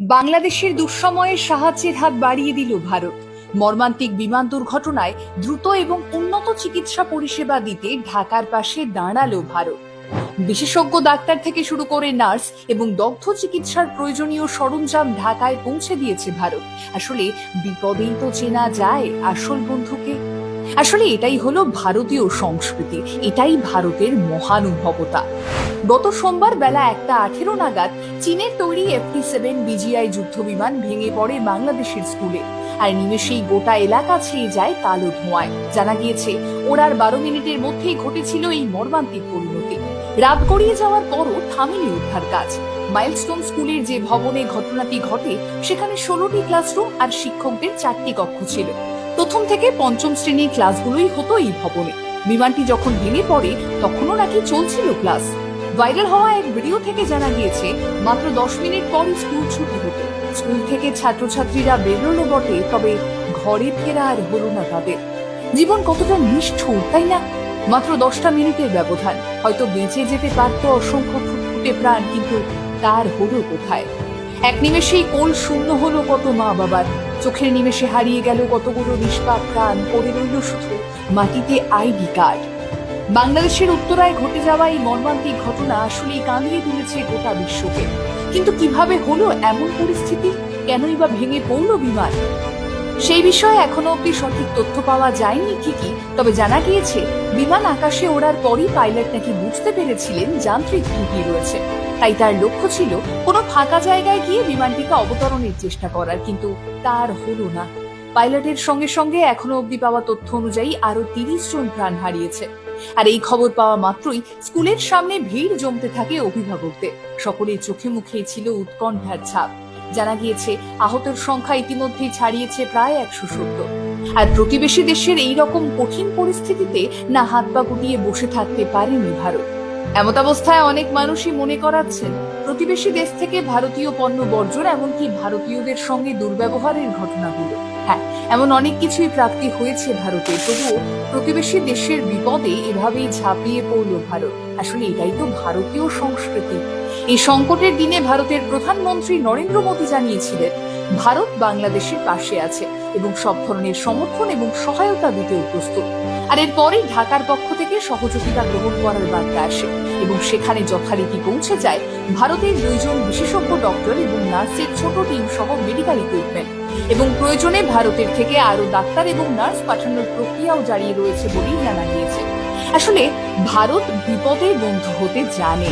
বাংলাদেশের দুঃসময়ে সাহায্যের হাত বাড়িয়ে দিল ভারত। মর্মান্তিক বিমান দুর্ঘটনায় দ্রুত এবং উন্নত চিকিৎসা পরিষেবা দিতে ঢাকার পাশে দাঁড়ালো ভারত। বিশেষজ্ঞ ডাক্তার থেকে শুরু করে নার্স এবং দগ্ধ চিকিৎসার প্রয়োজনীয় সরঞ্জাম ঢাকায় পৌঁছে দিয়েছে ভারত। আসলে বিপদেই তো চেনা যায় আসল বন্ধুকে। আসলে এটাই হলো ভারতীয় সংস্কৃতি, এটাই ভারতের মহানুভবতা। গত সোমবার বেলা 1:18 নাগাদ চীনের তৈরি F-7 BGI যুদ্ধ বিমান ভেঙে পড়ে বাংলাদেশের স্কুলে, আর নিমেষেই গোটা এলাকা ছেয়ে যায় কালো ধোঁয়ায়। জানা গিয়েছে ওড়ার 12 মিনিটের মধ্যেই ঘটেছিল এই মর্মান্তিক পরিণতি। রাত গড়িয়ে যাওয়ার পরও থামেনি উদ্ধার কাজ। মাইলস্টোন স্কুলের যে ভবনে ঘটনাটি ঘটে সেখানে 16টি ক্লাসরুম আর শিক্ষকদের 4টি কক্ষ ছিল। প্রথম থেকে পঞ্চম শ্রেণীর ক্লাসগুলোই হতো এই ভবনে। বিমানটি যখন ভেঙে পড়ে তখনও নাকি চলছিল ক্লাস। ভাইরাল হওয়া এক ভিডিও থেকে জানা গিয়েছে মাত্র 10 মিনিট পরই স্কুল ছুটি হতো। স্কুল থেকে ছাত্রছাত্রীরা বেরোলো বটে, তবে ঘরে ফেরা আর হলো না তাদের। জীবন কতটা নিষ্ঠুর, তাই না? মাত্র 10টা মিনিটের ব্যবধান, হয়তো বেঁচে যেতে পারত অসংখ্য ফুটফুটে প্রাণ, কিন্তু তার হলো কোথায়? এক নিমেষেই কোল শূন্য হলো কত মা বাবার, চোখের নিমেষে হারিয়ে গেল কতগুলো নিষ্পাপ প্রাণ, পড়ে রইল শুধু মাটিতে আইডি কার্ড। বাংলাদেশের উত্তরায় ঘটে যাওয়া এই মর্মান্তিক ঘটনা আসলেই কাঁদিয়ে তুলেছে গোটা বিশ্বকে। কিন্তু কিভাবে হলো এমন পরিস্থিতি? কেনই বা ভেঙে পড়ল বিমান? সেই বিষয়ে এখনো অব্দি সঠিক তথ্য পাওয়া যায়নি ঠিকই, তবে জানা গিয়েছে বিমান আকাশে ওড়ার পরই পাইলট নাকি বুঝতে পেরেছিলেন যান্ত্রিক ত্রুটি রয়েছে। তাই তার লক্ষ্য ছিল কোনো ফাঁকা জায়গায় গিয়ে বিমানটিকে অবতরণের চেষ্টা করার, কিন্তু তার হলো না। পাইলটের সঙ্গে সঙ্গে এখনো অব্দি পাওয়া তথ্য অনুযায়ী আরো 30 জন প্রাণ হারিয়েছে। আর এই খবর পাওয়া মাত্রই স্কুলের সামনে ভিড় জমতে থাকে অভিভাবকদের। সকলের চোখে মুখে ছিল উৎকণ্ঠার ছাপ। জানা গিয়েছে আহতের সংখ্যা ইতিমধ্যেই ছাড়িয়েছে প্রায় 170। আর প্রতিবেশী দেশের এই রকম কঠিন পরিস্থিতিতে না হাত পা গুটিয়ে বসে থাকতে পারেনি ভারত। এমতাবস্থায় অনেক মানুষই মনে করাচ্ছেন প্রতিবেশী দেশ থেকে ভারতীয় পণ্য বর্জন, এমনকি ভারতীয়দের সঙ্গে দুর্ব্যবহারের ঘটনাগুলো। হ্যাঁ, এমন অনেক কিছুই প্রাপ্তি হয়েছে ভারতে, তবুও প্রতিবেশী দেশের বিপদে এভাবেই ঝাঁপিয়ে পড়ল ভারত। আসলে এটাই তো ভারতীয় সংস্কৃতি। এই সংকটের দিনে ভারতের প্রধানমন্ত্রী নরেন্দ্র মোদী জানিয়েছিলেন ভারত বাংলাদেশের পাশে আছে এবং সব ধরনের সমর্থন এবং সহায়তা দিতেও প্রস্তুত। আর এরপরেই ঢাকার পক্ষ থেকে সহযোগিতা গ্রহণ করার বার্তা আসে এবং সেখানে যথারীতি পৌঁছে যায় ভারতের 2 জন বিশেষজ্ঞ ডক্টর এবং নার্সের ছোট টিম সহ মেডিকেল ইকুইপমেন্ট। এবং প্রয়োজনে ভারতের থেকে আরো ডাক্তার এবং নার্স পাঠানোর প্রক্রিয়াও জারি রয়েছে বলেই জানা গিয়েছে। আসলে ভারত বিপদে বন্ধু হতে জানে,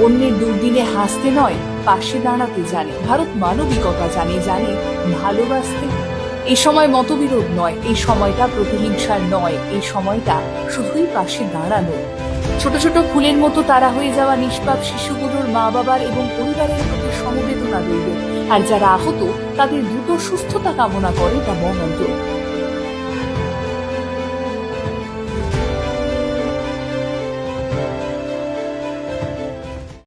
অন্যের দুর্দিনে হাসতে নয়, পাশে দাঁড়াতে জানে। ভারত মানবিকতা জানে, জানে ভালোবাসতে। এই সময় মতবিরোধ নয়, এই সময়টা প্রতিহিংসার নয়, এই সময়টা শুধুই পাশে দাঁড়ানো। ছোট ছোট ফুলের মতো তারা হয়ে যাওয়া নিষ্পাপ শিশুগুলোর মা বাবার এবং পরিবারের প্রতি সমবেদনা রইল। আর যারা আহত তাদের দ্রুত সুস্থতা কামনা করে তা মহামন্ত্র।